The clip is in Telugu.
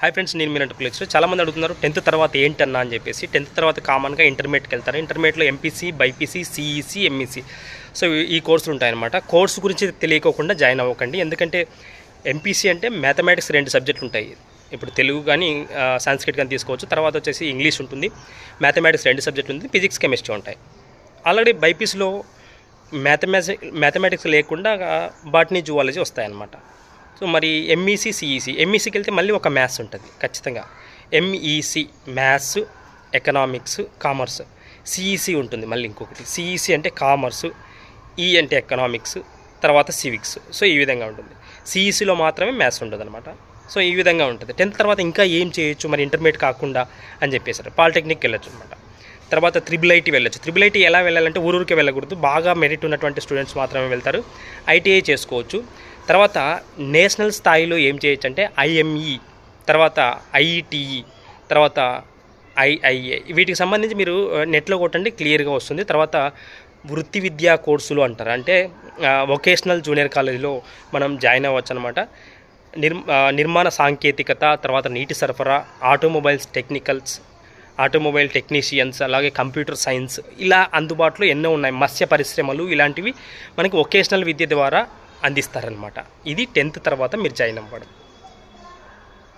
హాయ్ ఫ్రెండ్స్, నేను మీరంటే ప్లేక్స్. చాలామంది అడుగుతున్నారు 10th తర్వాత ఏంటన్నా అని చెప్పేసి. 10th తర్వాత కామన్గా ఇంటర్మీడియట్కి వెళ్తారు. ఇంటర్మీడియట్లో MPC, BiPC, CEC, MEC, so ఈ కోర్సులు ఉంటాయన్నమాట. కోర్సు గురించి తెలియకోకుండా జాయిన్ అవ్వకండి. ఎందుకంటే ఎంపీసీ అంటే మ్యాథమెటిక్స్ 2 సబ్జెక్టులు ఉంటాయి. ఇప్పుడు తెలుగు కానీ సాంస్క్రిట్ కానీ తీసుకోవచ్చు. తర్వాత వచ్చేసి ఇంగ్లీష్ ఉంటుంది, మ్యాథమెటిక్స్ 2 సబ్జెక్టులు ఉంది, ఫిజిక్స్, కెమిస్ట్రీ ఉంటాయి. ఆల్రెడీ బైపీసీలో మ్యాథమెటిక్స్ లేకుండా బాటనీ, జువాలజీ వస్తాయన్నమాట. సో మరి ఎంఈసీ, సిఈసీ. ఎంఈసీకి వెళ్తే మళ్ళీ ఒక మ్యాథ్స్ ఉంటుంది ఖచ్చితంగా. MEC maths, economics, commerce. CEC ఉంటుంది మళ్ళీ ఇంకొకటి. సిఈసీ అంటే కామర్సు, ఈ అంటే ఎకనామిక్స్, తర్వాత సివిక్స్. సో ఈ విధంగా ఉంటుంది. సిఈసీలో మాత్రమే మ్యాథ్స్ ఉంటుంది అనమాట. సో ఈ విధంగా ఉంటుంది. 10th తర్వాత ఇంకా ఏం చేయొచ్చు మరి ఇంటర్మీడియట్ కాకుండా అని చెప్పేసారు. పాలిటెక్నిక్ వెళ్ళొచ్చు అనమాట. తర్వాత IIIT వెళ్ళొచ్చు. IIIT ఎలా వెళ్ళాలంటే ఊరూరికే వెళ్ళకూడదు. బాగా మెరిట్ ఉన్నటువంటి స్టూడెంట్స్ మాత్రమే వెళ్తారు. ఐటీఐ చేసుకోవచ్చు. తర్వాత నేషనల్ స్థాయిలో ఏం చేయొచ్చు అంటే ఐఎంఈ, తర్వాత ఐఈటీఈ, తర్వాత ఐఐఏ. వీటికి సంబంధించి మీరు నెట్లో కొట్టండి, క్లియర్గా వస్తుంది. తర్వాత వృత్తి విద్యా కోర్సులు అంటారు. అంటే వొకేషనల్ జూనియర్ కాలేజీలో మనం జాయిన్ అవ్వచ్చు అనమాట. నిర్మాణ సాంకేతికత, తర్వాత నీటి సరఫరా, ఆటోమొబైల్ టెక్నీషియన్స్, అలాగే కంప్యూటర్ సైన్స్, ఇలా అందుబాటులో ఎన్నో ఉన్నాయి. మత్స్య పరిశ్రమలు, ఇలాంటివి మనకి వొకేషనల్ విద్య ద్వారా అందిస్తారనమాట. ఇది 10th తర్వాత మీరు జాయిన్ అవ్వడం.